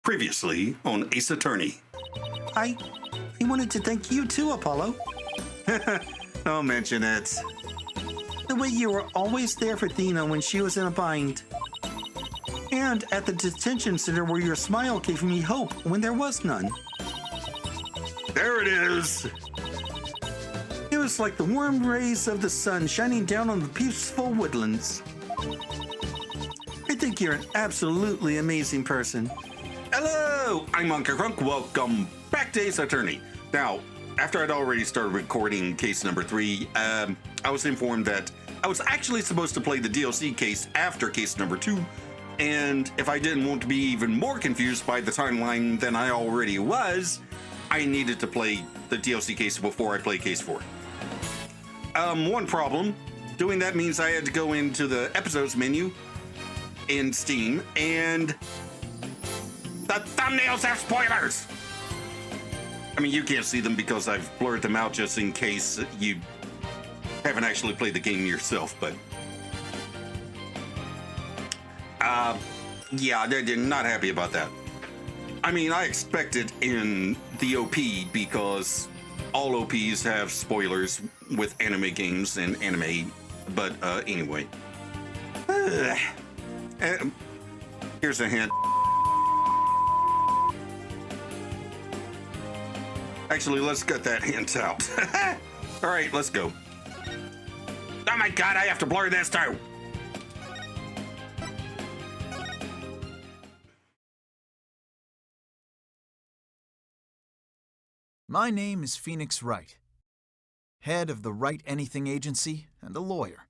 Previously on Ace Attorney. I wanted to thank you too, Apollo. Don't mention it. The way you were always there for Athena when she was in a bind. And at the detention center where your smile gave me hope when there was none. There it is. It was like the warm rays of the sun shining down on the peaceful woodlands. I think you're an absolutely amazing person. Hello, I'm Unca Crunk. Welcome back to Ace Attorney. Now, after I'd already started recording case number 3, I was informed that I was actually supposed to play the DLC case after case number 2. And if I didn't want to be even more confused by the timeline than I already was, I needed to play the DLC case before I play case 4. One problem. Doing that means I had to go into the episodes menu in Steam, and the thumbnails have spoilers! I mean, you can't see them because I've blurred them out just in case you haven't actually played the game yourself, but yeah, they're not happy about that. I mean, I expect it in the OP because all OPs have spoilers with anime games and anime, but anyway. Here's a hint. Actually, let's get that hint out. All right, let's go. Oh my God, I have to blur this too. My name is Phoenix Wright, head of the Write Anything Agency and a lawyer.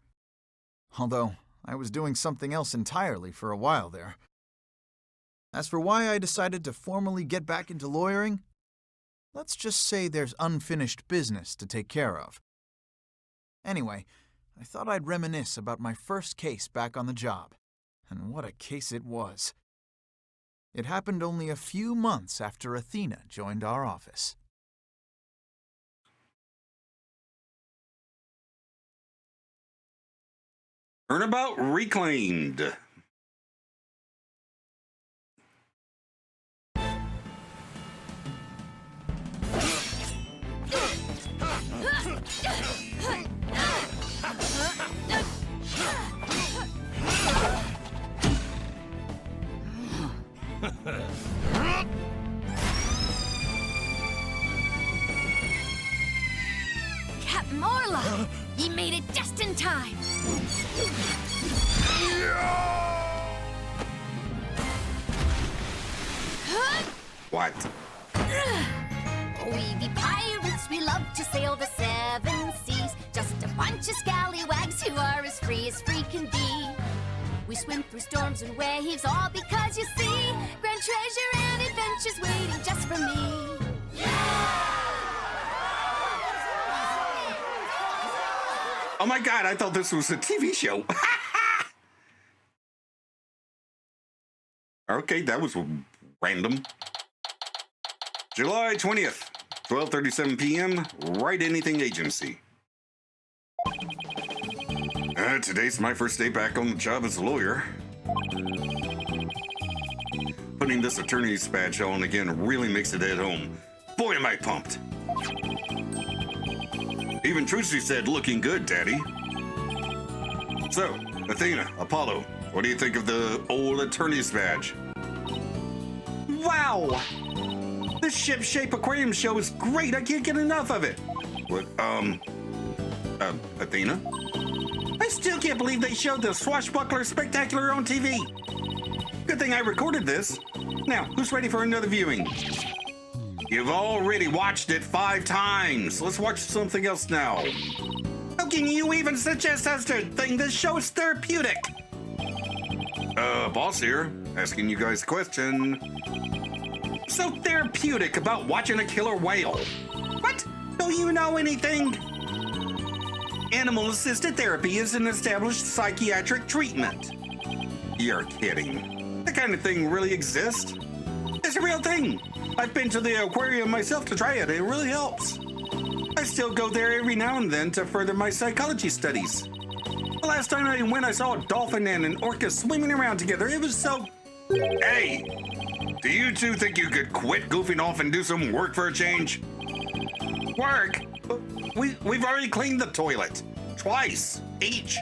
Although I was doing something else entirely for a while there. As for why I decided to formally get back into lawyering, let's just say there's unfinished business to take care of. Anyway, I thought I'd reminisce about my first case back on the job, and what a case it was. It happened only a few months after Athena joined our office. Turnabout reclaimed. Captain Marla! He made it just in time! What? We be pirates, we love to sail the 7 seas. Just a bunch of scallywags who are as free can be. We swim through storms and waves, all because you see grand treasure and adventures waiting just for me. Oh my God, I thought this was a TV show. Okay, that was random. July 20th, 12:37 p.m., Write Anything Agency. Today's my first day back on the job as a lawyer. Putting this attorney's badge on again really makes it at home. Boy, am I pumped. Even Trucy said, looking good, Daddy. So, Athena, Apollo, what do you think of the old attorney's badge? Wow! This ship-shape aquarium show is great. I can't get enough of it. What, Athena? I still can't believe they showed the Swashbuckler Spectacular on TV. Good thing I recorded this. Now, who's ready for another viewing? You've already watched it 5 times. Let's watch something else now. How can you even suggest such a thing? This show is therapeutic. Boss here, asking you guys a question. So therapeutic about watching a killer whale. What? Don't you know anything? Animal-assisted therapy is an established psychiatric treatment. You're kidding. That kind of thing really exists. It's a real thing. I've been to the aquarium myself to try it. It really helps. I still go there every now and then to further my psychology studies. The last time I went, I saw a dolphin and an orca swimming around together. It was so... Hey! Do you two think you could quit goofing off and do some work for a change? Work? We've already cleaned the toilet. Twice, each.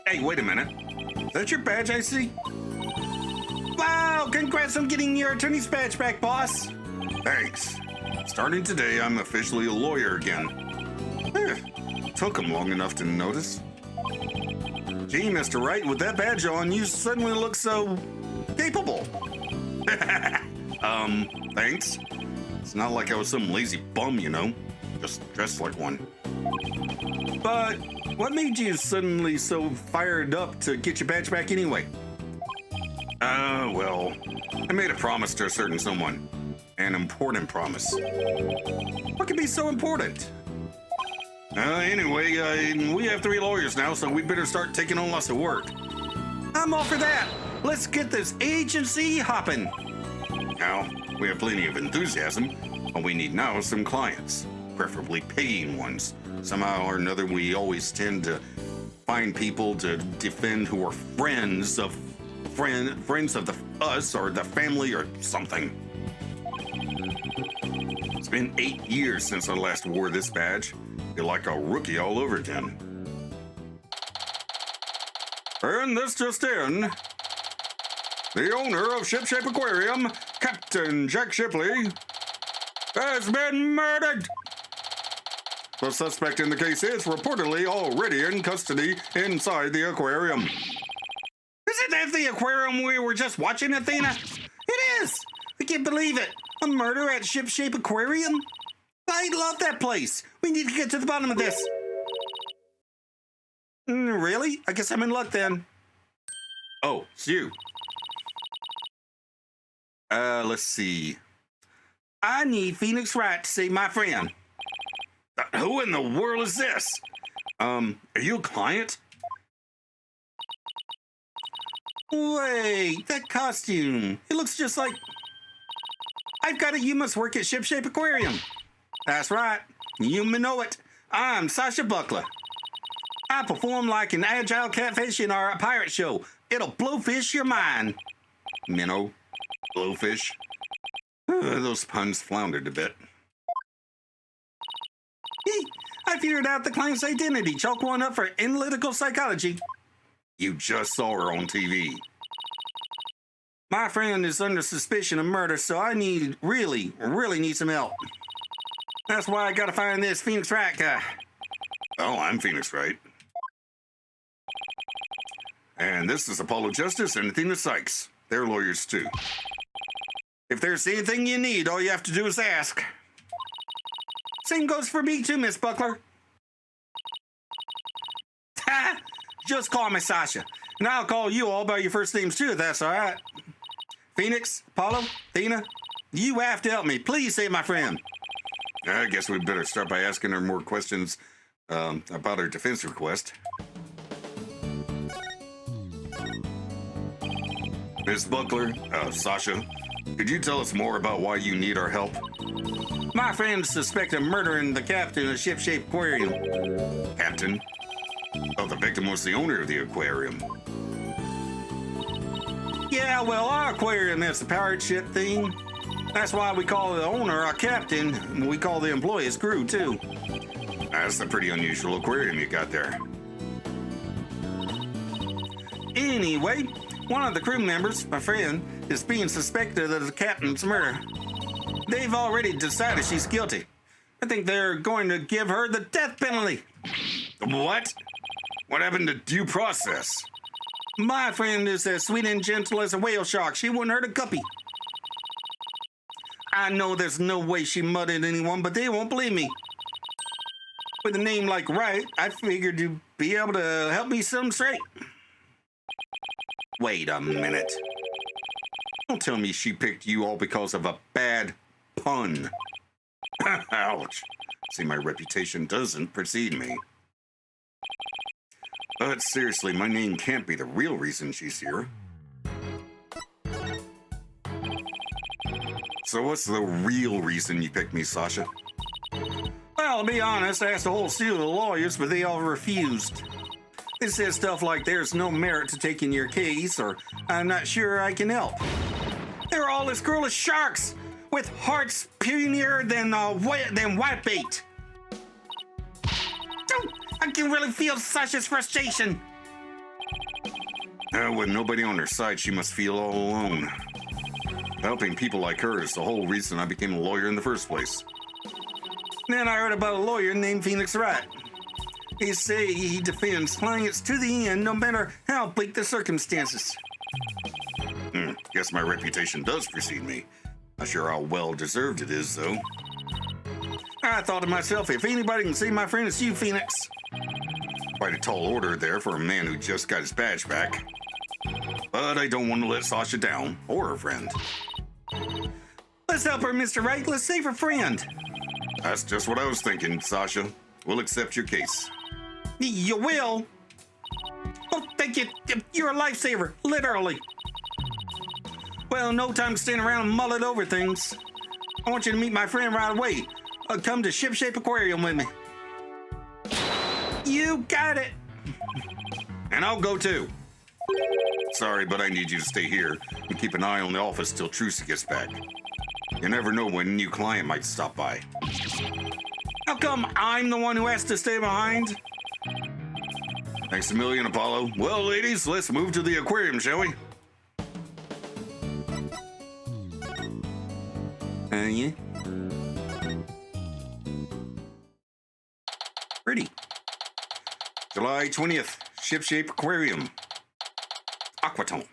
Hey, wait a minute. Is that your badge I see? Wow, congrats on getting your attorney's badge back, boss. Thanks. Starting today, I'm officially a lawyer again. Took him long enough to notice. Gee, Mr. Wright, with that badge on, you suddenly look so capable. Thanks. It's not like I was some lazy bum, you know. Just dressed like one. But what made you suddenly so fired up to get your badge back anyway? Well, I made a promise to a certain someone. An important promise. What could be so important? Anyway, we have 3 lawyers now, so we better start taking on lots of work. I'm all for that. Let's get this agency hopping. Now, we have plenty of enthusiasm, but we need now some clients, preferably paying ones. Somehow or another, we always tend to find people to defend who are friends of us or the family or something. It's been 8 years since I last wore this badge. Feel like a rookie all over again. And this just in. The owner of Ship Shape Aquarium, Captain Jack Shipley, has been murdered. The suspect in the case is reportedly already in custody inside the aquarium. Isn't that the aquarium we were just watching, Athena? It is! I can't believe it. A murder at Ship Shape Aquarium? I love that place. We need to get to the bottom of this. Really? I guess I'm in luck then. Oh, it's you. Let's see. I need Phoenix Wright to save my friend. Who in the world is this? Are you a client? Wait, that costume. It looks just like... I've got it. You must work at Ship Shape Aquarium. That's right. You may know it. I'm Sasha Buckler. I perform like an agile catfish in our pirate show. It'll blowfish your mind. Minnow? Blowfish? Those puns floundered a bit. I figured out the client's identity. Chalk one up for analytical psychology. You just saw her on TV. My friend is under suspicion of murder, so I really need some help. That's why I gotta find this Phoenix Wright guy. Oh, I'm Phoenix Wright. And this is Apollo Justice and Athena Sykes. They're lawyers too. If there's anything you need, all you have to do is ask. Same goes for me too, Miss Buckler. Ha! Just call me Sasha, and I'll call you all by your first names too, if that's all right. Phoenix, Apollo, Athena, you have to help me. Please save my friend. I guess we'd better start by asking her more questions about her defense request. Miss Buckler, Sasha, could you tell us more about why you need our help? My friends suspect of murdering the captain of Ship Shape Aquarium. Captain? Oh, the victim was the owner of the aquarium. Yeah, well, our aquarium is the pirate ship thing. That's why we call the owner our captain, and we call the employees crew, too. That's a pretty unusual aquarium you got there. Anyway, one of the crew members, my friend, is being suspected of the captain's murder. They've already decided she's guilty. I think they're going to give her the death penalty. What? What happened to due process? My friend is as sweet and gentle as a whale shark. She wouldn't hurt a guppy. I know there's no way she murdered anyone, but they won't believe me. With a name like Wright, I figured you'd be able to help me set them straight. Wait a minute. Don't tell me she picked you all because of a bad pun. Ouch. See, my reputation doesn't precede me. But seriously, my name can't be the real reason she's here. So what's the real reason you picked me, Sasha? Well, to be honest, I asked a whole slew of lawyers, but they all refused. They said stuff like, there's no merit to taking your case, or I'm not sure I can help. They're all as cruel as sharks, with hearts purer than whitebait. I can really feel Sasha's frustration. With nobody on her side, she must feel all alone. Helping people like her is the whole reason I became a lawyer in the first place. Then I heard about a lawyer named Phoenix Wright. He say he defends clients to the end, no matter how bleak the circumstances. Guess my reputation does precede me. Not sure how well deserved it is, though. I thought to myself, if anybody can save my friend, it's you, Phoenix. Quite a tall order there for a man who just got his badge back. But I don't want to let Sasha down, or her friend. Let's help her, Mr. Wright. Let's save her friend. That's just what I was thinking, Sasha. We'll accept your case. You will? Oh, thank you. You're a lifesaver, literally. Well, no time to stand around and mull it over things. I want you to meet my friend right away. Come to Ship Shape Aquarium with me. You got it. And I'll go too. Sorry, but I need you to stay here and keep an eye on the office till Trucy gets back. You never know when a new client might stop by. How come I'm the one who has to stay behind? Thanks a million, Apollo. Well, ladies, let's move to the aquarium, shall we? Yeah. Pretty. July 20th, Ship Shape Aquarium. Aquatone.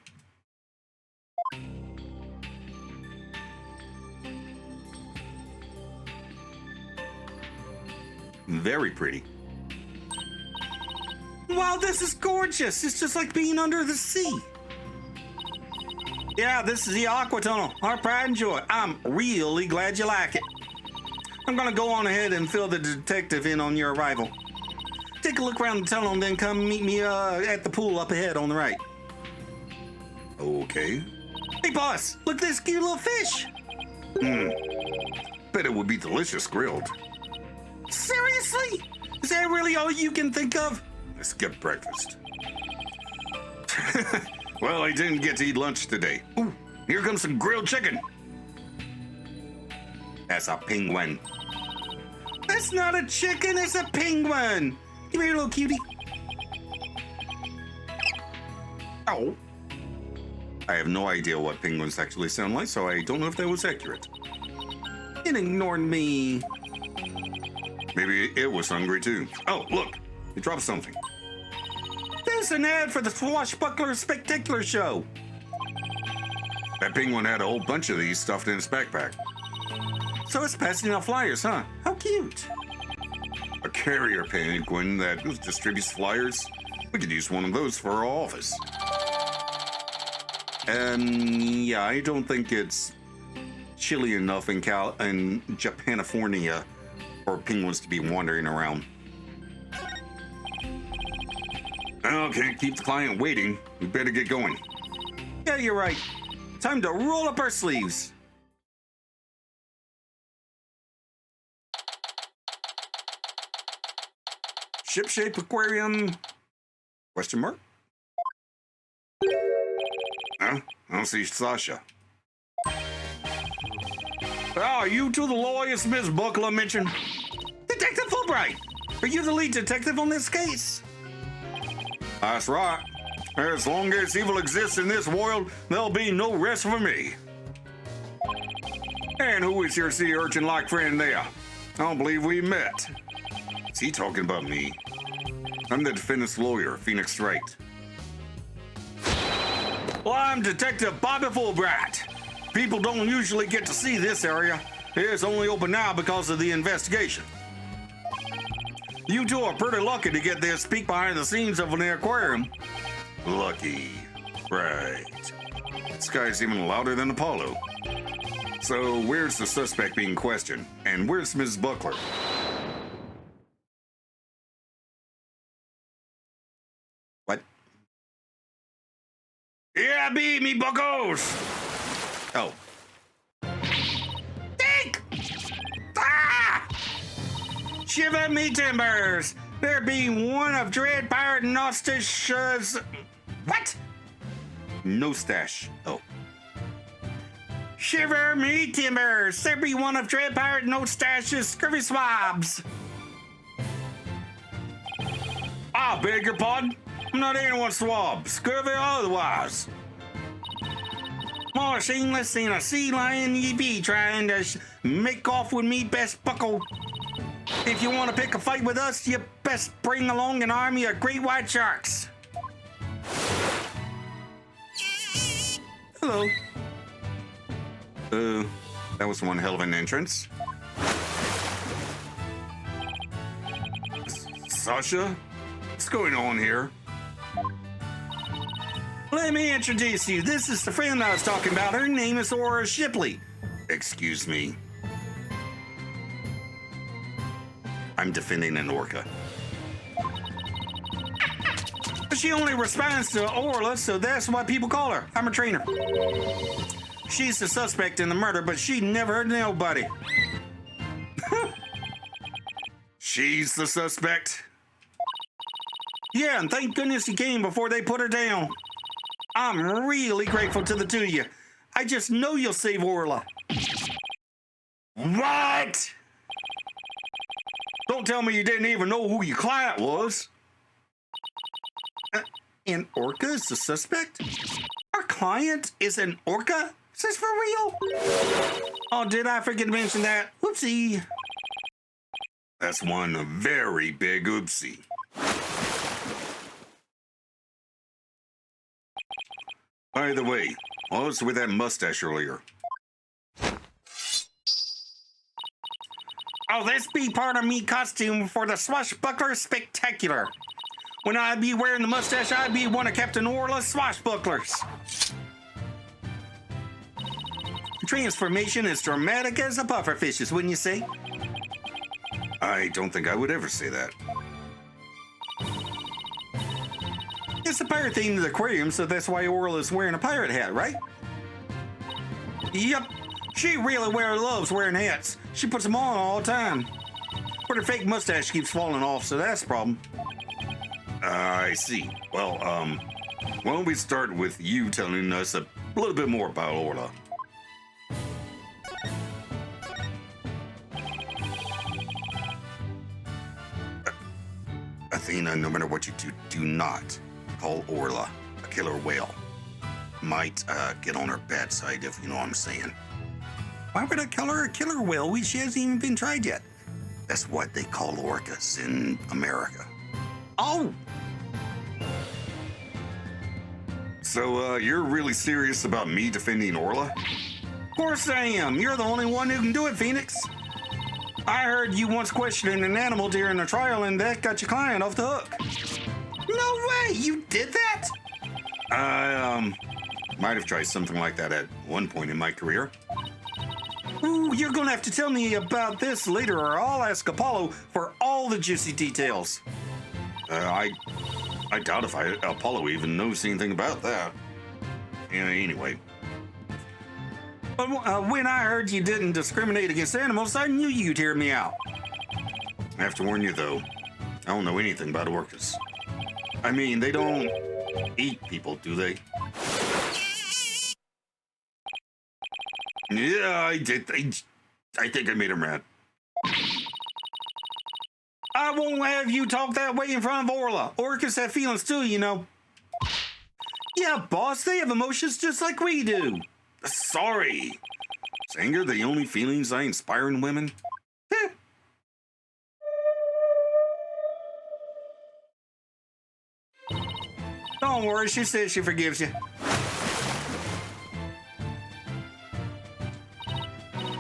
Very pretty. Wow, this is gorgeous. It's just like being under the sea. Yeah, this is the Aqua Tunnel, our pride and joy. I'm really glad you like it. I'm gonna go on ahead and fill the detective in on your arrival. Take a look around the tunnel and then come meet me at the pool up ahead on the right. Okay. Hey, boss, look at this cute little fish. Bet it would be delicious grilled. Seriously? Is that really all you can think of? I skipped breakfast. Well, I didn't get to eat lunch today. Ooh, here comes some grilled chicken. That's a penguin. That's not a chicken, it's a penguin. Come here, little cutie. Ow. I have no idea what penguins actually sound like, so I don't know if that was accurate. It ignored me. Maybe it was hungry too. Oh, look, it dropped something. There's an ad for the Swashbuckler Spectacular Show. That penguin had a whole bunch of these stuffed in his backpack. So it's passing out flyers, huh? How cute. A carrier penguin that distributes flyers. We could use one of those for our office. Yeah, I don't think it's chilly enough in Japanifornia for penguins to be wandering around. Oh, can't keep the client waiting. We better get going. Yeah, you're right. Time to roll up our sleeves. Ship Shape Aquarium? Question mark? Huh? I don't see Sasha. Oh, you two the lawyers Miss Buckler mentioned? Detective Fulbright! Are you the lead detective on this case? That's right. As long as evil exists in this world, there'll be no rest for me. And who is your sea urchin-like friend there? I don't believe we met. Is he talking about me? I'm the defendant's lawyer, Phoenix Wright. Well, I'm Detective Bobby Fulbright. People don't usually get to see this area. It's only open now because of the investigation. You two are pretty lucky to get this peek behind the scenes of an aquarium. Lucky. Right. This guy's even louder than Apollo. So where's the suspect being questioned? And where's Mrs. Buckler? What? Yeah, be me buckos! Oh. Think! Ah! Shiver me timbers! There be one of Dread Pirate Nostash's... What? No stash. Oh. Shiver me timbers! There be one of Dread Pirate No Stashes scurvy swabs! I beg your pardon? I'm not anyone's swab, scurvy or otherwise. More shameless than a sea lion ye be trying to make off with me best buckle. If you want to pick a fight with us, you best bring along an army of great white sharks. Hello. That was one hell of an entrance. Sasha? What's going on here? Let me introduce you. This is the friend I was talking about. Her name is Aura Shipley. Excuse me. I'm defending an orca. She only responds to Orla, so that's what people call her. I'm a trainer. She's the suspect in the murder, but she never hurt nobody. She's the suspect? Yeah, and thank goodness he came before they put her down. I'm really grateful to the two of you. I just know you'll save Orla. What? Don't tell me you didn't even know who your client was. An orca is the suspect? Our client is an orca? Is this for real? Oh, did I forget to mention that? Whoopsie. That's one very big oopsie. By the way, what was with that mustache earlier? Oh, this be part of me costume for the Swashbuckler Spectacular. When I be wearing the mustache, I be one of Captain Orla's swashbucklers. Transformation is dramatic as a pufferfish's, wouldn't you say? I don't think I would ever say that. It's a pirate themed aquarium, so that's why Orla's wearing a pirate hat, right? Yep. She really loves wearing hats. She puts them on all the time. But her fake mustache keeps falling off, so that's a problem. I see. Well, why don't we start with you telling us a little bit more about Orla? Athena, no matter what you do not call Orla a killer whale. Might get on her bad side, if you know what I'm saying. Why would I call her a killer whale? She hasn't even been tried yet. That's what they call orcas in America. Oh! So, you're really serious about me defending Orla? Of course I am. You're the only one who can do it, Phoenix. I heard you once questioning an animal during a trial, and that got your client off the hook. No way! You did that? I, might have tried something like that at one point in my career. Ooh, you're gonna have to tell me about this later, or I'll ask Apollo for all the juicy details. I doubt if Apollo even knows anything about that. Yeah, anyway. But when I heard you didn't discriminate against animals, I knew you'd hear me out. I have to warn you, though. I don't know anything about orcas. I mean, they don't eat people, do they? Yeah, I did. I think I made him mad. I won't have you talk that way in front of Orla. Orcas have feelings too, you know. Yeah, boss, they have emotions just like we do. Sorry. Is anger the only feelings I inspire in women? Don't worry, she says she forgives you.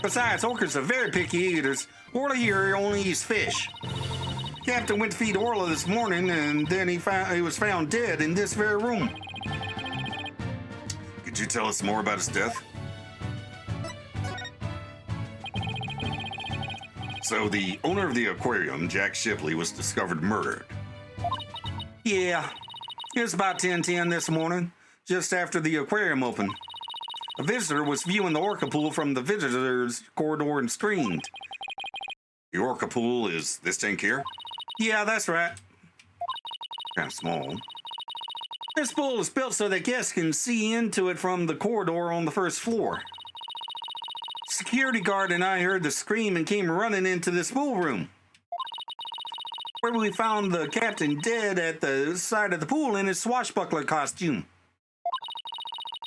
Besides, orcas are very picky eaters. Orla here only eats fish. Captain went to feed Orla this morning, and then he was found dead in this very room. Could you tell us more about his death? So the owner of the aquarium, Jack Shipley, was discovered murdered. Yeah, it was about 10:10 this morning, just after the aquarium opened. A visitor was viewing the orca pool from the visitors' corridor and screamed. The orca pool is this tank here? Yeah, that's right. Kind of small. This pool is built so that guests can see into it from the corridor on the first floor. security guard and I heard the scream and came running into this pool room, where we found the captain dead at the side of the pool in his swashbuckler costume.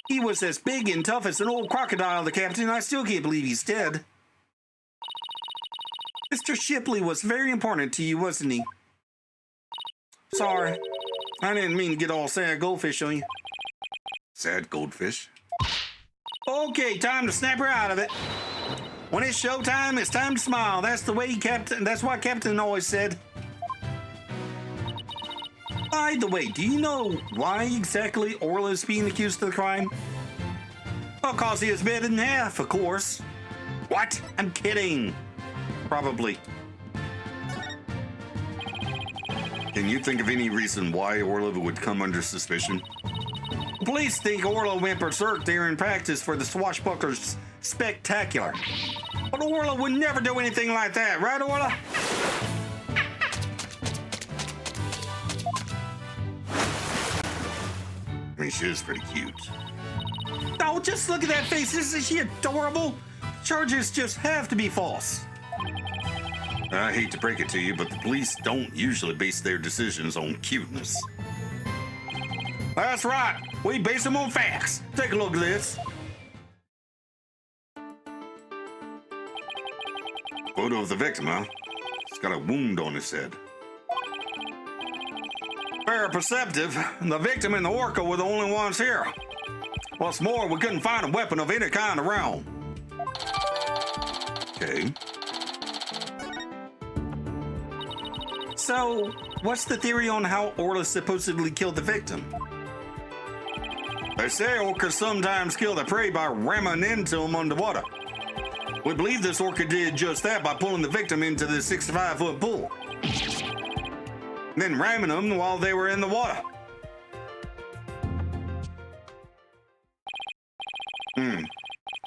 He was as big and tough as an old crocodile, the captain. I still can't believe he's dead. Mr. Shipley was very important to you, wasn't he? Sorry, I didn't mean to get all sad goldfish on you. Sad goldfish? Okay, time to snap her out of it. When it's showtime, it's time to smile. That's the way Captain. That's what Captain always said. By the way, do you know why exactly Orla is being accused of the crime? Well, cause he is bit in half, of course. What? I'm kidding. Probably. Can you think of any reason why Orla would come under suspicion? Police think Orla went berserk during practice for the Swashbucklers Spectacular. But Orla would never do anything like that, right, Orla? I mean, she is pretty cute. Oh, just look at that face. Isn't she adorable? Charges just have to be false. I hate to break it to you, but the police don't usually base their decisions on cuteness. That's right. We base them on facts. Take a look at this. Photo of the victim, huh? He's got a wound on his head. Very perceptive. The victim and the orca were the only ones here. What's more, we couldn't find a weapon of any kind around. Okay. So, what's the theory on how Orla supposedly killed the victim? They say orcas sometimes kill their prey by ramming into them underwater. We believe this orca did just that by pulling the victim into the 65-foot pool, then ramming them while they were in the water.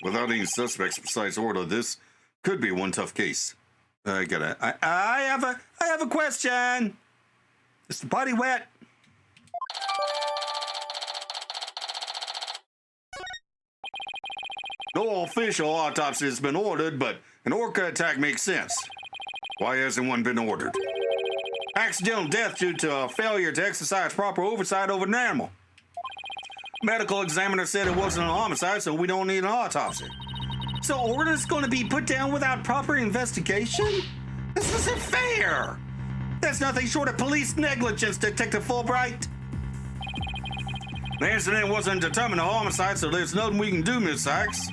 Without any suspects besides Orla, this could be one tough case. I have a question. Is the body wet? No official autopsy has been ordered, but an orca attack makes sense. Why hasn't one been ordered? Accidental death due to a failure to exercise proper oversight over an animal. Medical examiner said it wasn't a homicide, so we don't need an autopsy. So Orla's going to be put down without proper investigation? This isn't fair. That's nothing short of police negligence, Detective Fulbright. The incident wasn't determined a homicide, so there's nothing we can do, Miss Sykes.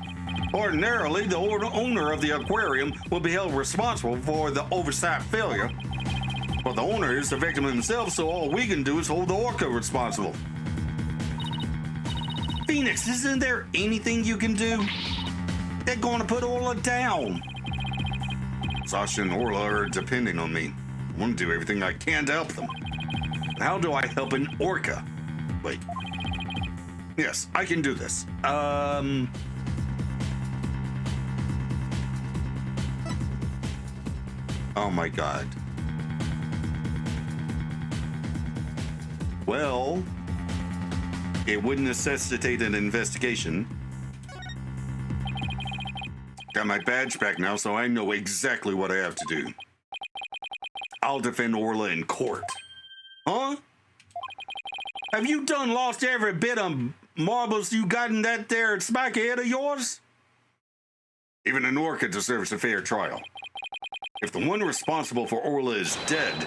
Ordinarily, the owner of the aquarium will be held responsible for the oversight failure. But the owner is the victim himself, so all we can do is hold the orca responsible. Phoenix, isn't there anything you can do? They're going to put Orla down. Sasha and Orla are depending on me. I want to do everything I can to help them. How do I help an orca? Wait. Yes, I can do this. Oh my God. Well, it would necessitate an investigation. Got my badge back now, so I know exactly what I have to do. I'll defend Orla in court. Huh? Have you done lost every bit of marbles you got in that there spiky head of yours? Even an orca deserves a fair trial. If the one responsible for Orla is dead,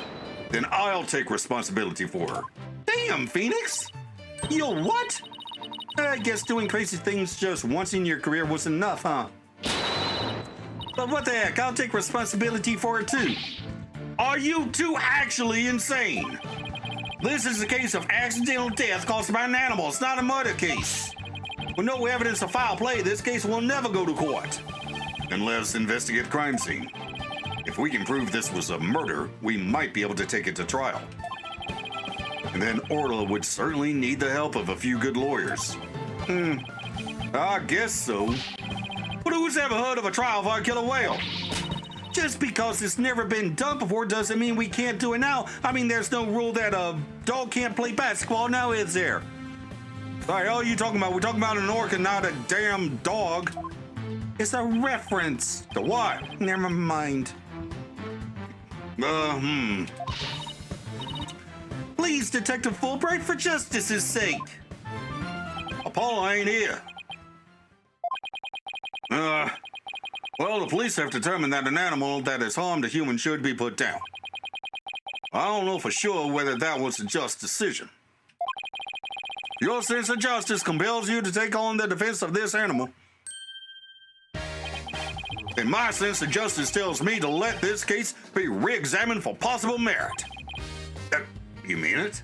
then I'll take responsibility for her. Damn, Phoenix! You'll what? I guess doing crazy things just once in your career was enough, huh? But what the heck, I'll take responsibility for it too. Are you two actually insane? This is a case of accidental death caused by an animal. It's not a murder case. With no evidence of foul play, this case will never go to court. Then let's investigate the crime scene. If we can prove this was a murder, we might be able to take it to trial. And then Orla would certainly need the help of a few good lawyers. I guess so. But who's ever heard of a trial for a killer whale? Just because it's never been done before doesn't mean we can't do it now. I mean, there's no rule that a dog can't play basketball now, is there? What the hell are you talking about? We're talking about an orca, not a damn dog. It's a reference. To what? Never mind. Please, Detective Fulbright, for justice's sake. Apollo ain't here. Well, the police have determined that an animal that has harmed a human should be put down. I don't know for sure whether that was a just decision. Your sense of justice compels you to take on the defense of this animal. And my sense of justice tells me to let this case be re-examined for possible merit. You mean it?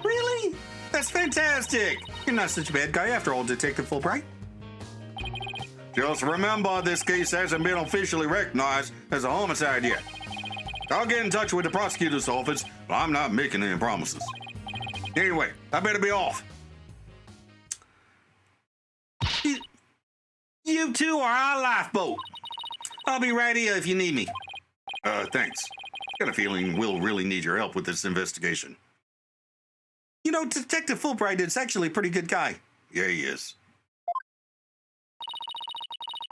Really? That's fantastic. You're not such a bad guy after all, Detective Fulbright. Just remember, this case hasn't been officially recognized as a homicide yet. I'll get in touch with the prosecutor's office, but I'm not making any promises. Anyway, I better be off. You two are our lifeboat. I'll be right here if you need me. Thanks. Got a feeling we'll really need your help with this investigation. You know, Detective Fulbright is actually a pretty good guy. Yeah, he is.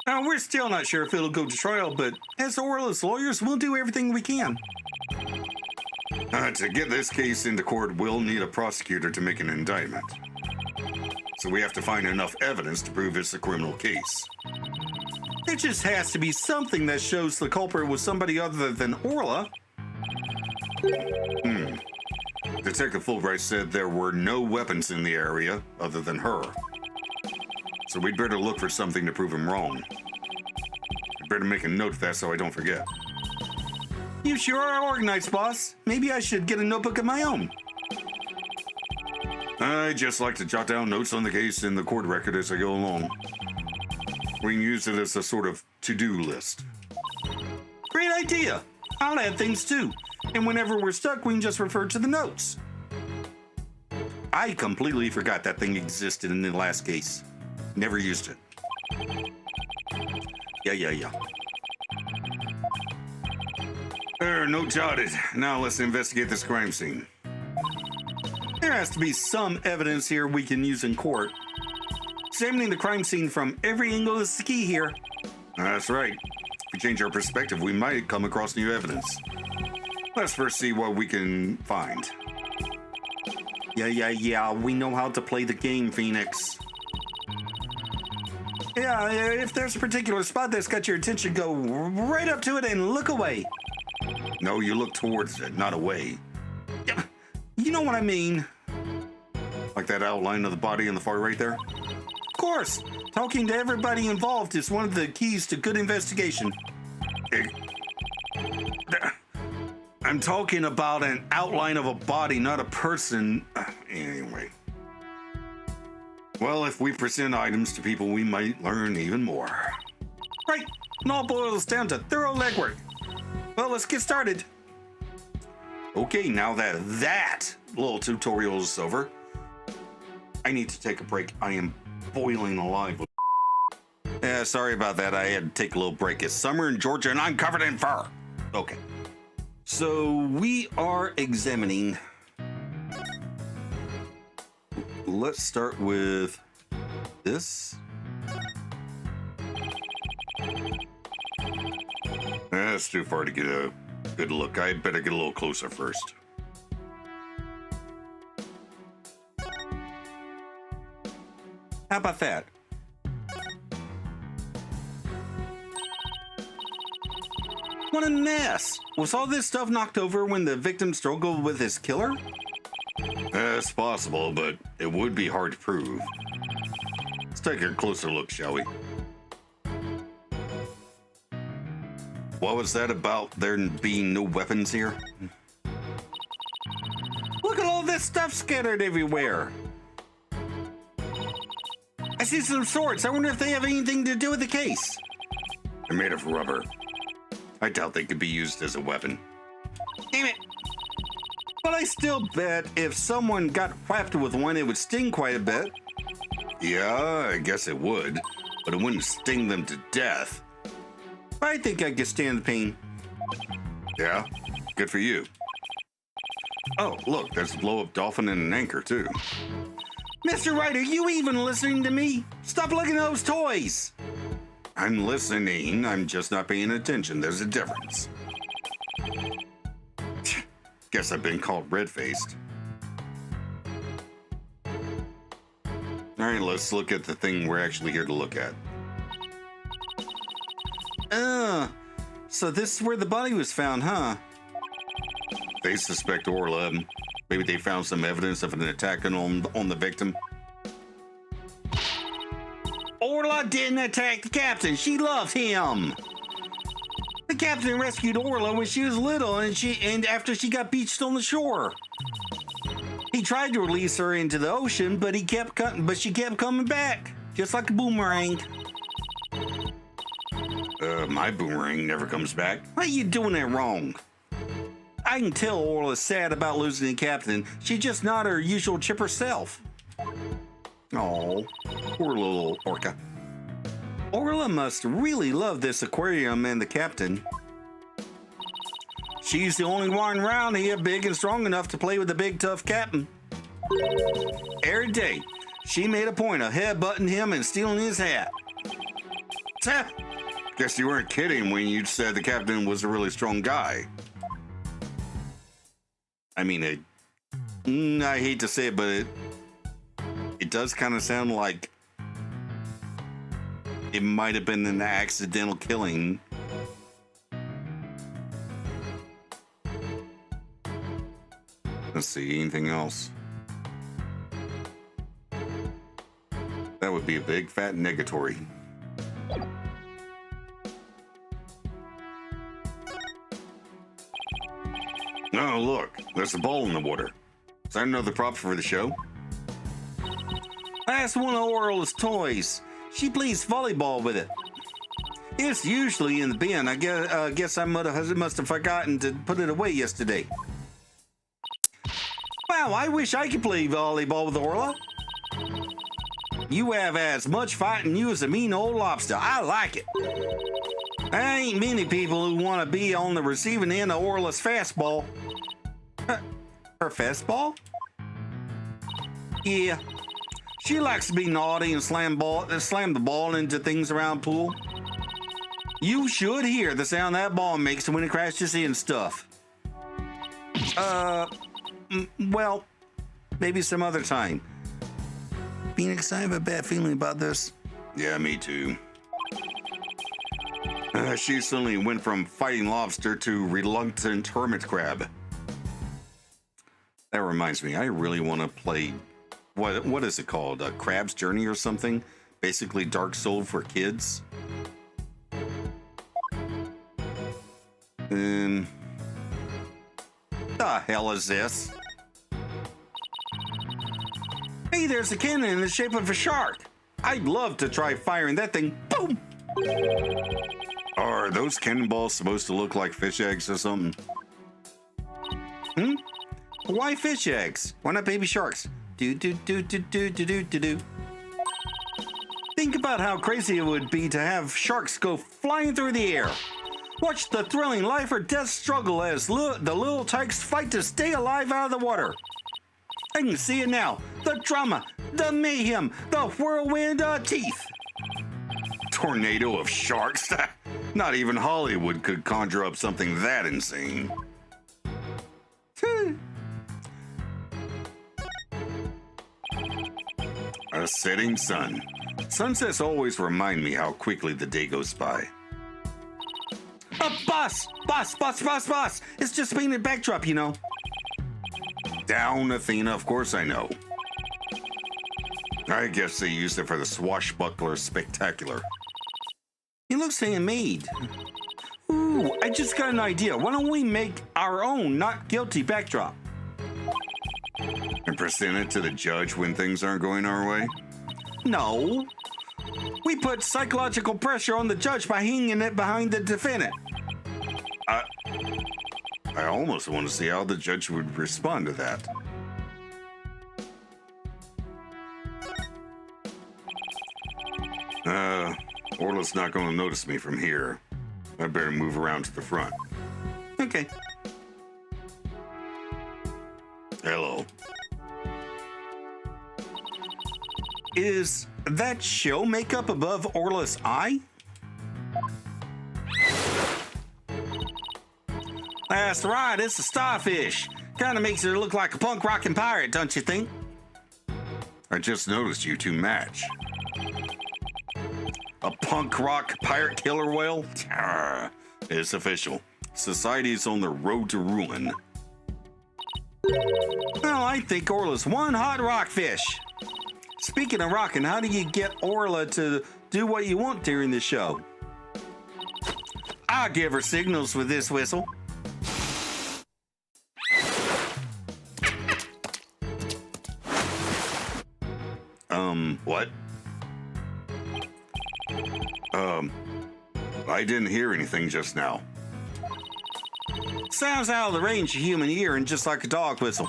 Now, we're still not sure if it'll go to trial, but as Orla's lawyers, we'll do everything we can. To get this case into court, we'll need a prosecutor to make an indictment. So we have to find enough evidence to prove it's a criminal case. There just has to be something that shows the culprit was somebody other than Orla. Detective Fulbright said there were no weapons in the area other than her. So we'd better look for something to prove him wrong. I'd better make a note of that so I don't forget. You sure are organized, boss. Maybe I should get a notebook of my own. I just like to jot down notes on the case in the court record as I go along. We can use it as a sort of to-do list. Great idea. I'll add things too. And whenever we're stuck, we can just refer to the notes. I completely forgot that thing existed in the last case. Never used it. Yeah. There, note jotted. Now let's investigate this crime scene. There has to be some evidence here we can use in court. Examining the crime scene from every angle is the key here. That's right. If we change our perspective, we might come across new evidence. Let's first see what we can find. Yeah. We know how to play the game, Phoenix. Yeah, if there's a particular spot that's got your attention, go right up to it and look away. No, you look towards it, not away. Yeah, you know what I mean. Like that outline of the body in the far right there? Of course. Talking to everybody involved is one of the keys to good investigation. I'm talking about an outline of a body, not a person. Anyway. Well, if we present items to people, we might learn even more. Right. It all boils down to thorough legwork. Well, let's get started. Okay, now that little tutorial is over, I need to take a break. I am boiling alive. Yeah, sorry about that. I had to take a little break. It's summer in Georgia and I'm covered in fur. Okay. So we are examining. Let's start with this. That's too far to get a good look. I'd better get a little closer first. How about that? What a mess! Was all this stuff knocked over when the victim struggled with his killer? That's possible, but it would be hard to prove. Let's take a closer look, shall we? What was that about there being no weapons here? Look at all this stuff scattered everywhere. I see some swords. I wonder if they have anything to do with the case. They're made of rubber. I doubt they could be used as a weapon. Damn it. But I still bet if someone got whacked with one, it would sting quite a bit. Yeah, I guess it would, but it wouldn't sting them to death. I think I could stand the pain. Yeah, good for you. Oh, look, there's a blow-up dolphin and an anchor, too. Mr. Wright, are you even listening to me? Stop looking at those toys. I'm listening. I'm just not paying attention. There's a difference. Guess I've been called red-faced. All right, let's look at the thing we're actually here to look at. So this is where the body was found, huh? They suspect Orla. Maybe they found some evidence of an attack on the victim. Orla didn't attack the captain. She loves him. The captain rescued Orla when she was little, and after she got beached on the shore. He tried to release her into the ocean, but she kept coming back, just like a boomerang. My boomerang never comes back. Why are you doing that wrong? I can tell Orla's sad about losing the captain. She's just not her usual chipper self. Oh, poor little orca. Orla must really love this aquarium and the captain. She's the only one around here big and strong enough to play with the big tough captain. Every day, she made a point of headbutting him and stealing his hat. Guess you weren't kidding when you said the captain was a really strong guy. I mean, I hate to say it, but it does kind of sound like it might have been an accidental killing. Let's see, anything else? That would be a big fat negatory. Oh, look, there's a ball in the water. Is that another prop for the show? That's one of Orla's toys. She plays volleyball with it. It's usually in the bin. I guess I must have forgotten to put it away yesterday. Wow, I wish I could play volleyball with Orla. You have as much fight in you as a mean old lobster. I like it. There ain't many people who want to be on the receiving end of Orla's fastball. Her fastball? Yeah. She likes to be naughty and slam the ball into things around pool. You should hear the sound that ball makes when it crashes in stuff. Well, maybe some other time. Phoenix, I have a bad feeling about this. Yeah, me too. She suddenly went from fighting lobster to reluctant hermit crab. That reminds me, I really want to play, what is it called? A Crab's Journey or something? Basically Dark Soul for kids. The hell is this? Hey, there's a cannon in the shape of a shark. I'd love to try firing that thing. Boom! Are those cannonballs supposed to look like fish eggs or something? Why fish eggs? Why not baby sharks? Do. Think about how crazy it would be to have sharks go flying through the air. Watch the thrilling life or death struggle as the little tykes fight to stay alive out of the water. I can see it now. The drama, the mayhem, the whirlwind of teeth. Tornado of sharks? Not even Hollywood could conjure up something that insane. A setting sun. Sunsets always remind me how quickly the day goes by. Boss! It's just painted backdrop, you know. Down, Athena, of course I know. I guess they used it for the swashbuckler spectacular. It looks handmade. Ooh, I just got an idea. Why don't we make our own not guilty backdrop? And present it to the judge when things aren't going our way? No. We put psychological pressure on the judge by hanging it behind the defendant. I almost want to see how the judge would respond to that. Orla's not going to notice me from here. I better move around to the front. Okay. Hello. Is that show makeup above Orla's eye? That's right, it's a starfish. Kind of makes her look like a punk rockin' pirate, don't you think? I just noticed you two match. A punk rock pirate killer whale? Arr, it's official. Society's on the road to ruin. Well, I think Orla's one hot rockfish. Speaking of rockin', how do you get Orla to do what you want during the show? I'll give her signals with this whistle. What? I didn't hear anything just now. Sounds out of the range of human hearing, just like a dog whistle.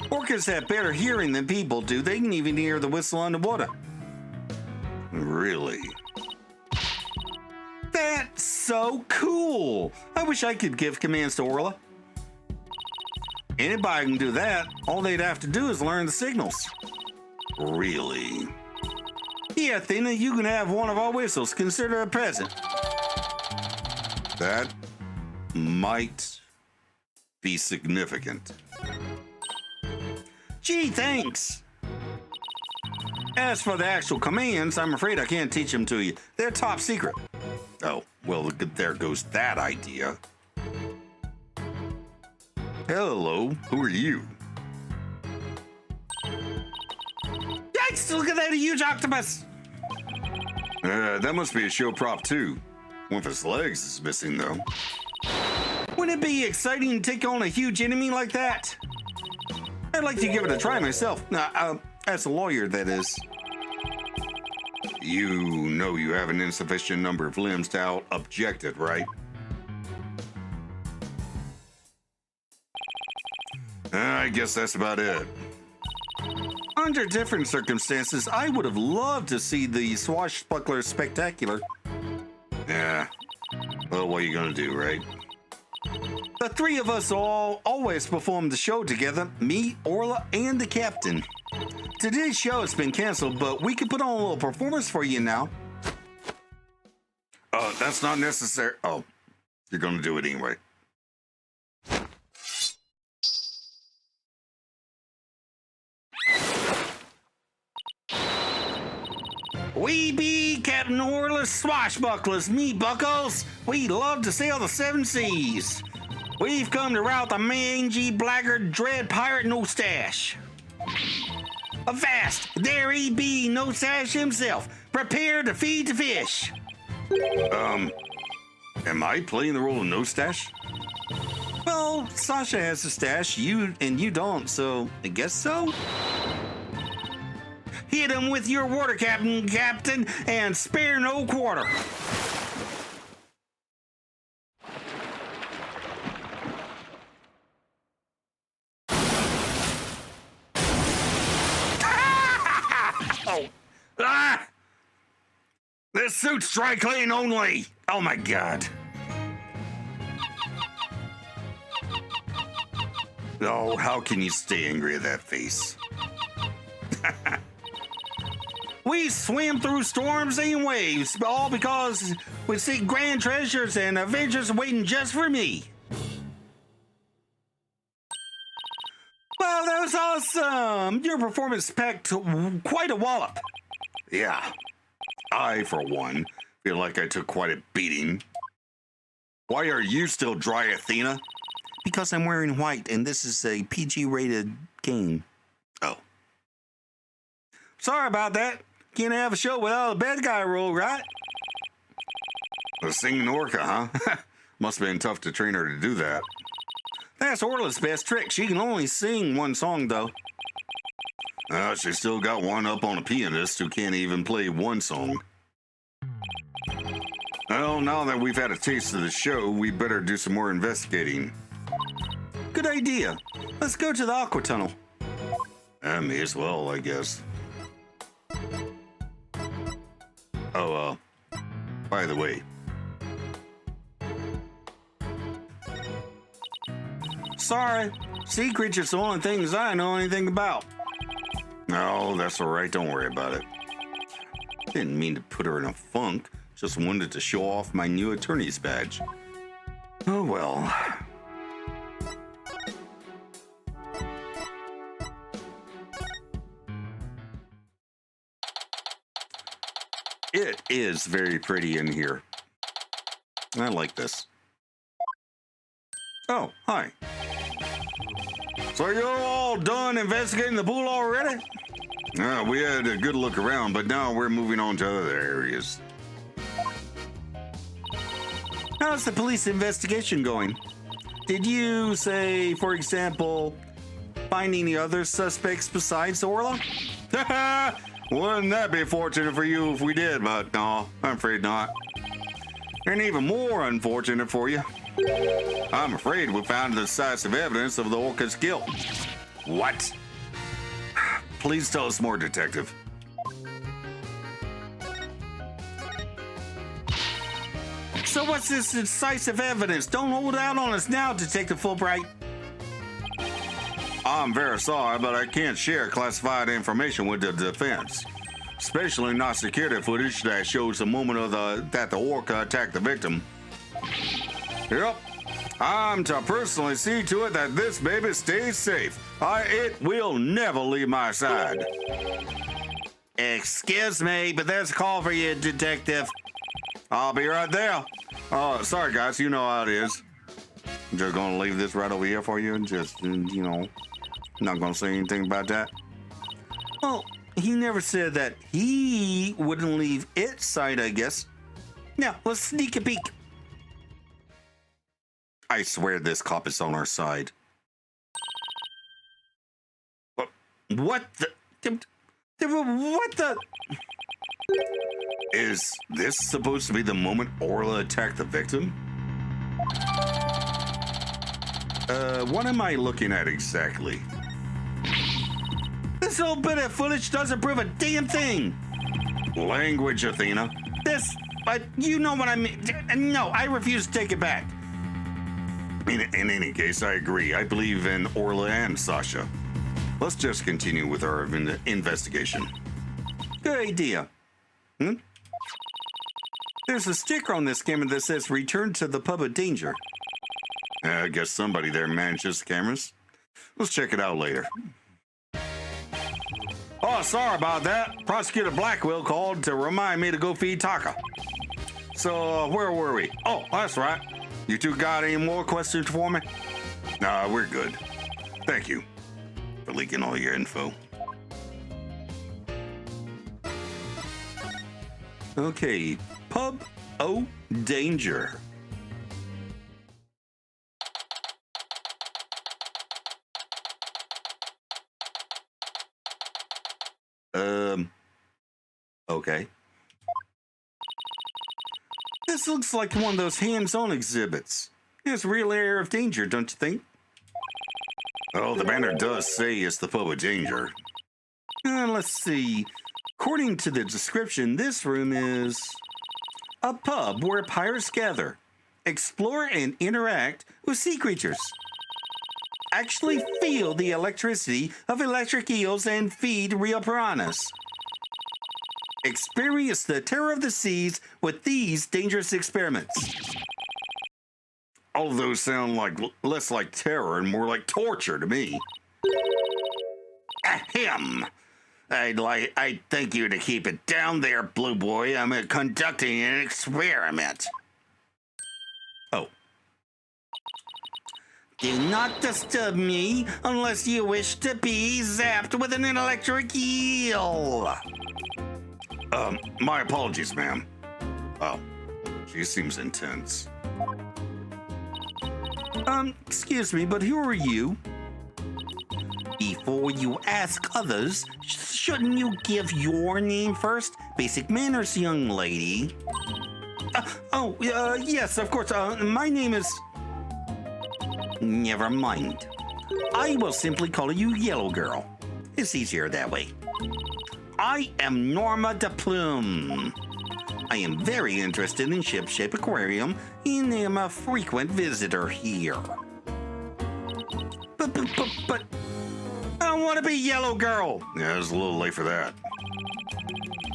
Orcas have better hearing than people do. They can even hear the whistle underwater. Really? That's so cool. I wish I could give commands to Orla. Anybody can do that. All they'd have to do is learn the signals. Really? Yeah, Athena, you can have one of our whistles. Consider it a present. That might be significant. Gee, thanks. As for the actual commands, I'm afraid I can't teach them to you. They're top secret. Oh, well, there goes that idea. Hello, who are you? Yikes, look at that huge octopus. That must be a show prop too. One of his legs is missing though. Wouldn't it be exciting to take on a huge enemy like that? I'd like to give it a try myself. As a lawyer, that is. You know you have an insufficient number of limbs to out-object it, right? I guess that's about it. Under different circumstances, I would have loved to see the Swashbuckler Spectacular. Yeah. Well, what are you gonna do, right? The three of us all always perform the show together, me, Orla, and the captain. Today's show has been canceled, but we could put on a little performance for you now. That's not necessary. Oh, you're gonna do it anyway. We be Captain Orla's Swashbucklers, me buckles. We love to sail the seven seas. We've come to rout the mangy, blackguard, dread pirate No Stash. Avast, there he be, No Stash himself. Prepare to feed the fish. Am I playing the role of No Stash? Well, Sasha has a stash, you don't, so I guess so. Hit him with your water captain, and spare no quarter. Oh! Ah! This suit's dry clean only! Oh my god. Oh, how can you stay angry at that face? We swim through storms and waves, all because we see grand treasures and adventures waiting just for me. Well, that was awesome. Your performance packed quite a wallop. Yeah. I, for one, feel like I took quite a beating. Why are you still dry, Athena? Because I'm wearing white and this is a PG-rated game. Oh. Sorry about that. Can't have a show without a bad guy rule, right? A singing orca, huh? Must have been tough to train her to do that. That's Orla's best trick. She can only sing one song, though. She still got one up on a pianist who can't even play one song. Well, now that we've had a taste of the show, we better do some more investigating. Good idea. Let's go to the Aqua Tunnel. May as well, I guess. Oh, by the way. Sorry. Sea creatures are the only things I know anything about. No, that's all right. Don't worry about it. Didn't mean to put her in a funk. Just wanted to show off my new attorney's badge. Oh well. It is very pretty in here. I like this. Oh, hi. So you're all done investigating the pool already? We had a good look around, but now we're moving on to other areas. How's the police investigation going? Did you say, for example, find any other suspects besides Orla? Wouldn't that be fortunate for you if we did, but no, I'm afraid not. And even more unfortunate for you, I'm afraid we found decisive evidence of the Orca's guilt. What? Please tell us more, Detective. So what's this decisive evidence? Don't hold out on us now, Detective Fulbright. I'm very sorry, but I can't share classified information with the defense. Especially not security footage that shows the moment of that the Orca attacked the victim. Yep. I'm to personally see to it that this baby stays safe. It will never leave my side. Excuse me, but there's a call for you, Detective. I'll be right there. Sorry, guys. You know how it is. I'm just going to leave this right over here for you and just, not going to say anything about that. Well, he never said that he wouldn't leave its side, I guess. Now, let's sneak a peek. I swear this cop is on our side. What the? What the? Is this supposed to be the moment Orla attacked the victim? What am I looking at exactly? This old bit of footage doesn't prove a damn thing. Language, Athena. You know what I mean. No, I refuse to take it back. In any case, I agree. I believe in Orla and Sasha. Let's just continue with our investigation. Good idea. There's a sticker on this camera that says return to the pub of danger. I guess somebody there manages the cameras. Let's check it out later. Oh, sorry about that. Prosecutor Blackwell called to remind me to go feed Taka. So, where were we? Oh, that's right. You two got any more questions for me? Nah, we're good. Thank you for leaking all your info. Okay, Pub O Danger. Okay. This looks like one of those hands-on exhibits. It's a real air of danger, don't you think? Oh, the banner does say it's the pub of danger. Let's see. According to the description, this room is a pub where pirates gather, explore, and interact with sea creatures. Actually feel the electricity of electric eels and feed real piranhas. Experience the terror of the seas with these dangerous experiments. All of those sound like less like terror and more like torture to me. Ahem. I'd thank you to keep it down there, Blue Boy. I'm conducting an experiment. Oh. Do not disturb me unless you wish to be zapped with an electric eel. My apologies, ma'am. Oh, she seems intense. Excuse me, but who are you? Before you ask others, shouldn't you give your name first? Basic manners, young lady. Yes, of course. My name is... Never mind. I will simply call you Yellow Girl. It's easier that way. I am Norma de Plume. I am very interested in Ship-Shape Aquarium and am a frequent visitor here. But I don't want to be Yellow Girl. Yeah, it's a little late for that.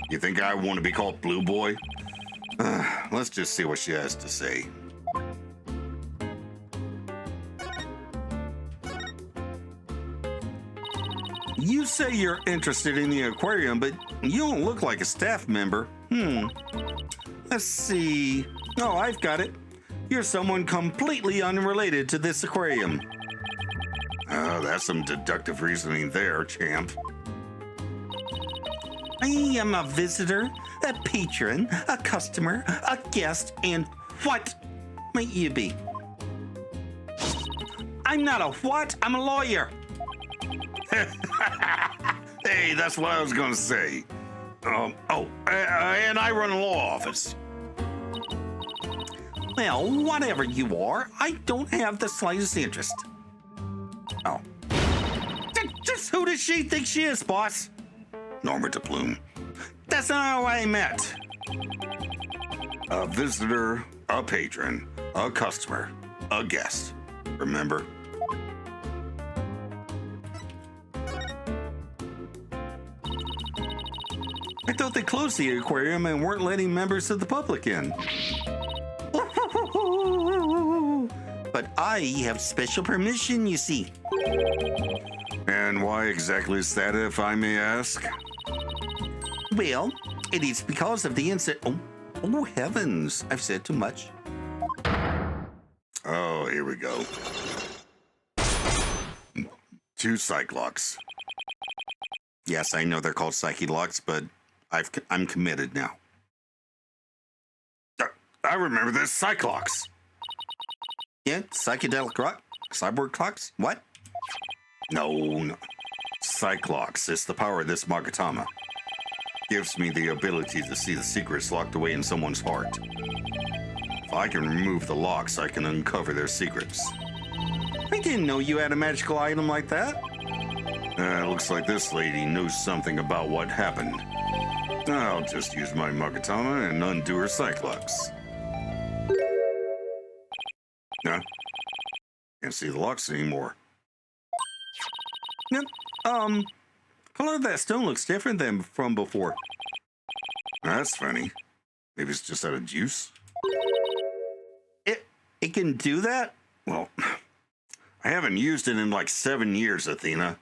You think I want to be called Blue Boy? Let's just see what she has to say. say you're interested in the aquarium, but you don't look like a staff member. Let's see. Oh, I've got it. You're someone completely unrelated to this aquarium. Oh, that's some deductive reasoning there, champ. I am a visitor, a patron, a customer, a guest, and what might you be? I'm not a what? I'm a lawyer. Hey, that's what I was gonna say. And I run a law office. Well, whatever you are, I don't have the slightest interest. Oh. Just who does she think she is, boss? Norma de Plume. That's not how I met. A visitor, a patron, a customer, a guest. Remember? I thought they closed the aquarium and weren't letting members of the public in. But I have special permission, you see. And why exactly is that, if I may ask? Well, it is because of the incident. Oh, heavens, I've said too much. Oh, here we go. 2 psych locks. Yes, I know they're called psyche locks, but I'm committed now. I remember this, psych locks. Yeah, psychedelic rock? Cyborg clocks? What? No. Cyclox is the power of this Magatama. Gives me the ability to see the secrets locked away in someone's heart. If I can remove the locks, I can uncover their secrets. I didn't know you had a magical item like that. Looks like this lady knows something about what happened. I'll just use my Magatama and undo her Cyclox. Huh? Can't see the locks anymore. Yep. Color of that stone looks different than from before. That's funny. Maybe it's just out of juice. It can do that? Well, I haven't used it in like 7 years, Athena.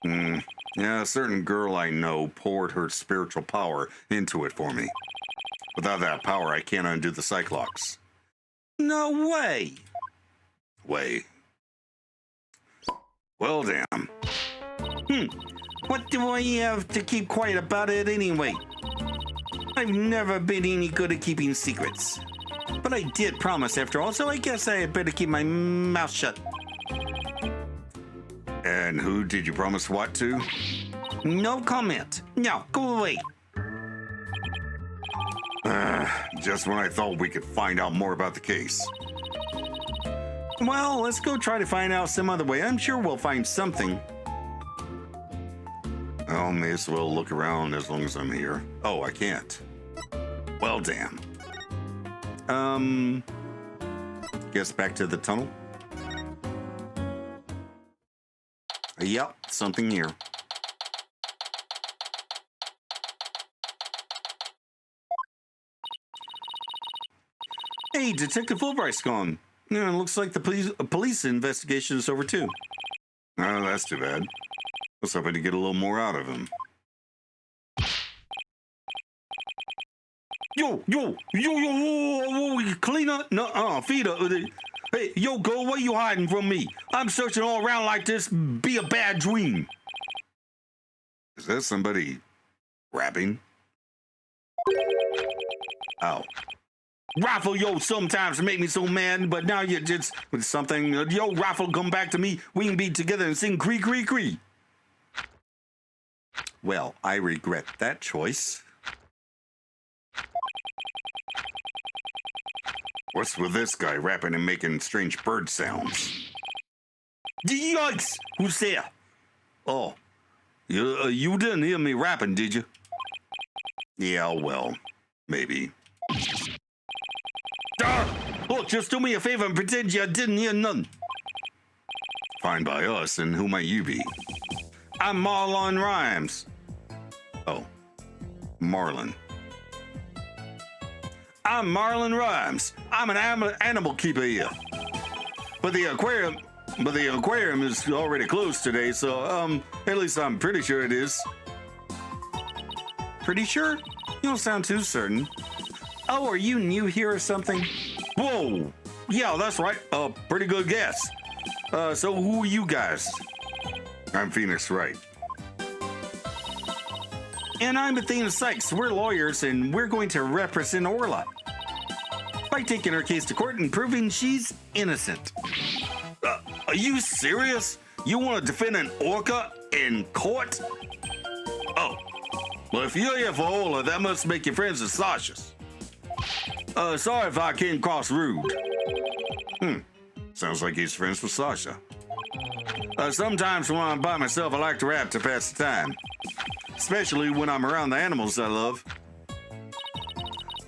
Yeah, a certain girl I know poured her spiritual power into it for me. Without that power, I can't undo the Cyclops. No way! Well, damn. What do I have to keep quiet about it anyway? I've never been any good at keeping secrets. But I did promise after all, so I guess I had better keep my mouth shut. And who did you promise what to? No comment. No, go away. Just when I thought we could find out more about the case. Well, let's go try to find out some other way. I'm sure we'll find something. I may as well look around as long as I'm here. Oh, I can't. Well, damn. Guess back to the tunnel. Yep, something here. Hey, Detective Fulbright's gone. Yeah, it looks like the police investigation is over too. Oh, that's too bad. I was hoping to get a little more out of him. Yo, clean up. No, feed up. Hey, yo, go, what you hiding from me? I'm searching all around like this. Be a bad dream. Is that somebody rapping? Oh. Raffle, yo, sometimes make me so mad, but now you're just with something. Yo, Raffle, come back to me. We can be together and sing cree, cree, cree. Well, I regret that choice. What's with this guy rapping and making strange bird sounds? Yikes! Who's there? Oh, you didn't hear me rapping, did you? Yeah, well, maybe. Look, just do me a favor and pretend you didn't hear none. Fine by us, and who might you be? I'm Marlon Rhymes. Oh, Marlon. I'm Marlon Rhymes. I'm an animal keeper here. But the aquarium, but the aquarium is already closed today, so, at least I'm pretty sure it is. Pretty sure? You don't sound too certain. Oh, are you new here or something? Whoa! Yeah, that's right. Pretty good guess. So who are you guys? I'm Phoenix Wright. And I'm Athena Sykes. We're lawyers, and we're going to represent Orla by taking her case to court and proving she's innocent. Are you serious? You want to defend an orca in court? Oh, well, if you're here for Orla, that must make you friends with Sasha's. Sorry if I came across rude. Sounds like he's friends with Sasha. Sometimes when I'm by myself, I like to rap to pass the time. Especially when I'm around the animals I love.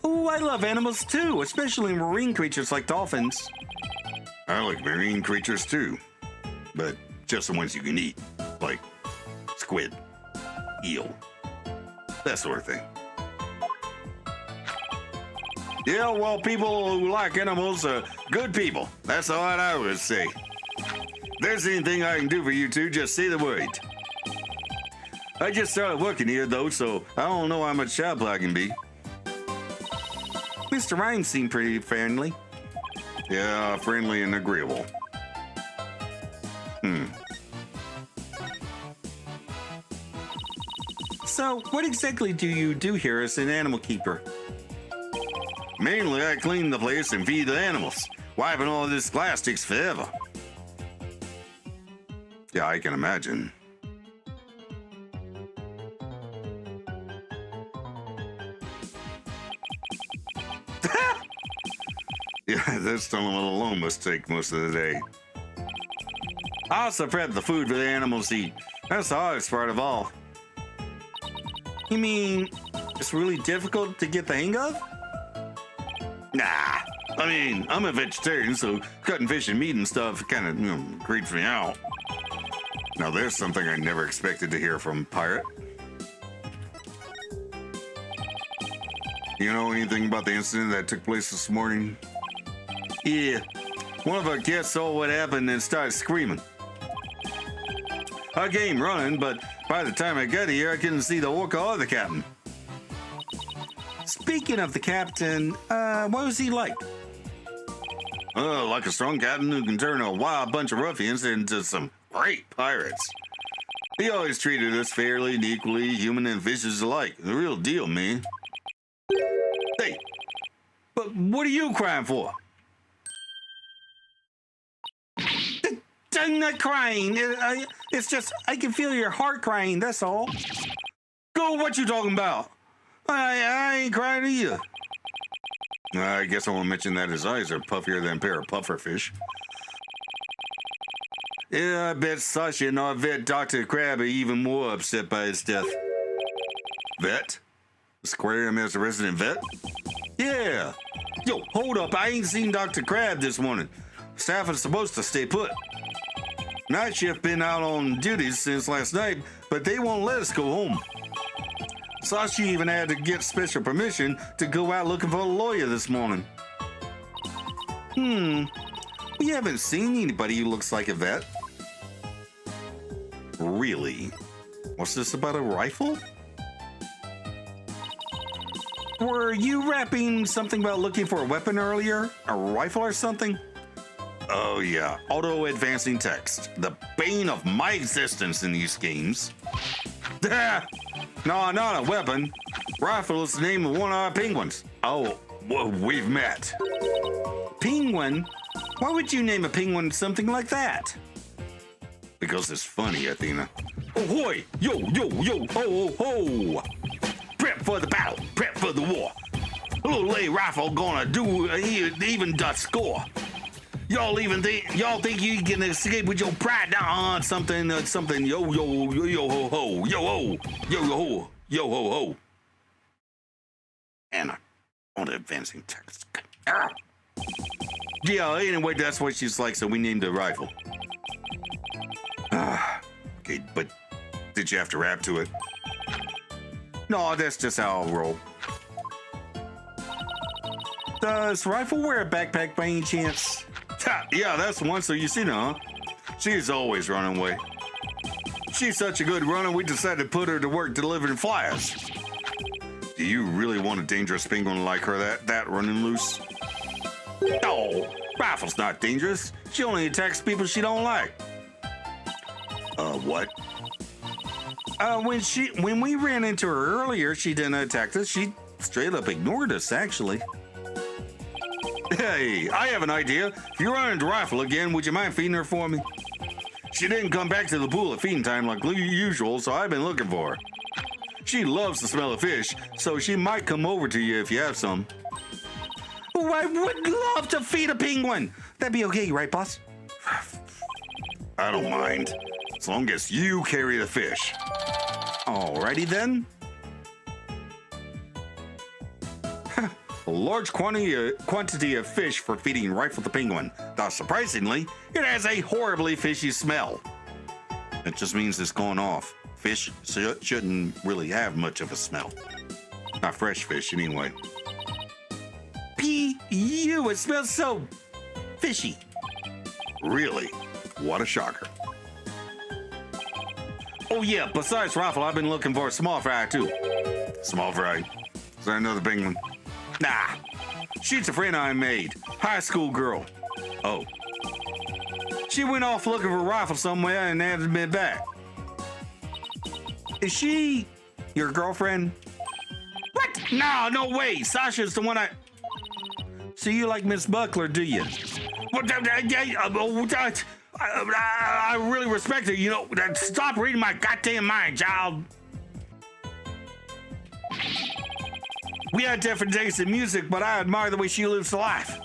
Oh, I love animals too, especially marine creatures like dolphins. I like marine creatures too, but just the ones you can eat, like squid, eel, that sort of thing. Yeah, well, people who like animals are good people. That's all I would say. If there's anything I can do for you two, just say the word. I just started working here, though, so I don't know how much help I can be. Mr. Rhymes seemed pretty friendly. Yeah, friendly and agreeable. So, what exactly do you do here as an animal keeper? Mainly, I clean the place and feed the animals. Wiping all this glass takes forever. Yeah, I can imagine. Yeah, this gentleman alone must take most of the day. I also prep the food for the animals to eat. That's the hardest part of all. You mean it's really difficult to get the hang of? Nah, I mean, I'm a vegetarian, so cutting fish and meat and stuff kind of, creeps me out. Now, there's something I never expected to hear from Pirate. You know anything about the incident that took place this morning? Yeah, one of our guests saw what happened and started screaming. I came running, but by the time I got here, I couldn't see the orca or the captain. Speaking of the captain, what was he like? Like a strong captain who can turn a wild bunch of ruffians into some great pirates. He always treated us fairly and equally, human and fishes alike. The real deal, man. Hey, but what are you crying for? I'm not crying. It's just, I can feel your heart crying, that's all. Go, what you talking about? I ain't crying either. I guess I won't mention that his eyes are puffier than a pair of pufferfish. Yeah, I bet Sasha and our vet, Dr. Crab, are even more upset by his death. Vet? The aquarium has a resident vet? Yeah. Yo, hold up. I ain't seen Dr. Crab this morning. Staff is supposed to stay put. Night shift been out on duties since last night, but they won't let us go home. Sasha even had to get special permission to go out looking for a lawyer this morning. We haven't seen anybody who looks like a vet. Really? What's this about a rifle? Were you rapping something about looking for a weapon earlier? A rifle or something? Oh yeah, auto-advancing text. The bane of my existence in these games. No, not a weapon. Rifle is the name of one of our penguins. Oh, well, we've met. Penguin? Why would you name a penguin something like that? Because it's funny, Athena. Ahoy! Yo, yo, yo, ho, ho, ho! Prep for the battle, prep for the war. A little lay rifle gonna do even dot score. Y'all think you can escape with your pride? Nah, something, yo, yo, yo, yo, ho, ho, yo, ho, yo, yo, ho, yo, ho, ho. And on the advancing text. Yeah, anyway, that's what she's like, so we named the rifle. Okay, but did you have to rap to it? No, that's just how I'll roll. Does Rifle wear a backpack by any chance? Yeah, that's the one, so you see now, huh? She's always running away. She's such a good runner, we decided to put her to work delivering flyers. Do you really want a dangerous penguin like her that running loose? No, Rifle's not dangerous. She only attacks people she don't like. What? When we ran into her earlier, she didn't attack us. She straight up ignored us, actually. Hey, I have an idea. If you run into Rifle again, would you mind feeding her for me? She didn't come back to the pool at feeding time like usual, so I've been looking for her. She loves the smell of fish, so she might come over to you if you have some. Oh, I would love to feed a penguin. That'd be okay, right, boss? I don't mind, as long as you carry the fish. Alrighty then. A large quantity of fish for feeding Rifle the penguin. Though surprisingly, it has a horribly fishy smell. It just means it's gone off. Fish shouldn't really have much of a smell. Not fresh fish, anyway. Ew, it smells so fishy. Really? What a shocker. Oh yeah, besides Rifle, I've been looking for a small fry too. Small fry? Is that another penguin? Nah, she's a friend I made. High school girl. Oh. She went off looking for Rifle somewhere and hasn't been back. Is she your girlfriend? What? No way. Sasha's the one I... So you like Miss Buckler, do you? I really respect her. You know, stop reading my goddamn mind, child. We had different tastes in music, but I admire the way she lives her life.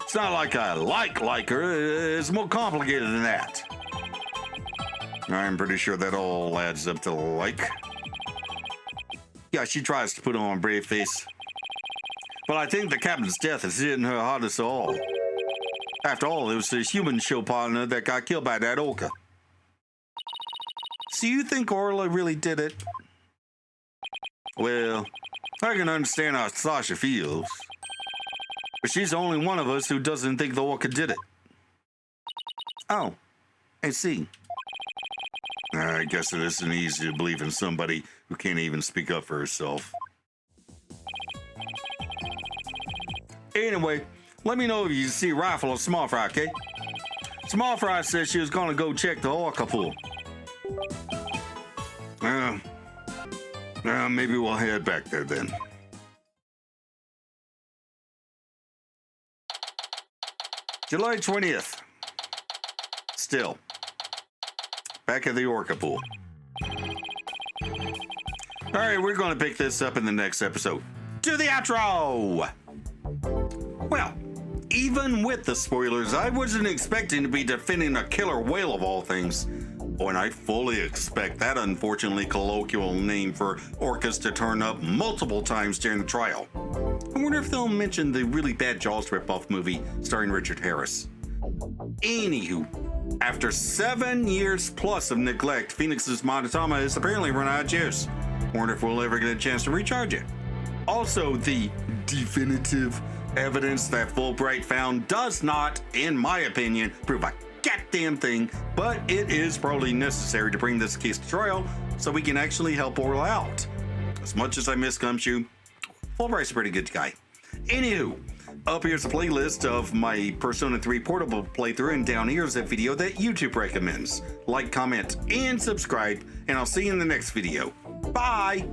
It's not like I like her. It's more complicated than that. I'm pretty sure that all adds up to like. Yeah, she tries to put on a brave face. But I think the captain's death is hitting her hardest of all. After all, it was his human show partner that got killed by that orca. So you think Orla really did it? Well, I can understand how Sasha feels. But she's the only one of us who doesn't think the orca did it. Oh, I see. I guess it isn't easy to believe in somebody who can't even speak up for herself. Anyway, let me know if you see Rifle or Small Fry, okay? Small Fry said she was gonna go check the orca pool. Maybe we'll head back there then. July 20th. Still. Back at the orca pool. Alright, we're gonna pick this up in the next episode. To the outro! Well, even with the spoilers, I wasn't expecting to be defending a killer whale of all things. Oh, and I fully expect that unfortunately colloquial name for orcas to turn up multiple times during the trial. I wonder if they'll mention the really bad Jaws ripoff movie starring Richard Harris. Anywho, after 7 years plus of neglect, Phoenix's Monotama has apparently run out of juice. Wonder if we'll ever get a chance to recharge it. Also, the definitive evidence that Fulbright found does not, in my opinion, prove a goddamn thing, but it is probably necessary to bring this case to trial so we can actually help Orla out. As much as I miss Gumshoe, Fulbright's a pretty good guy. Anywho, up here's a playlist of my Persona 3 Portable playthrough, and down here's a video that YouTube recommends. Like, comment, and subscribe, and I'll see you in the next video. Bye!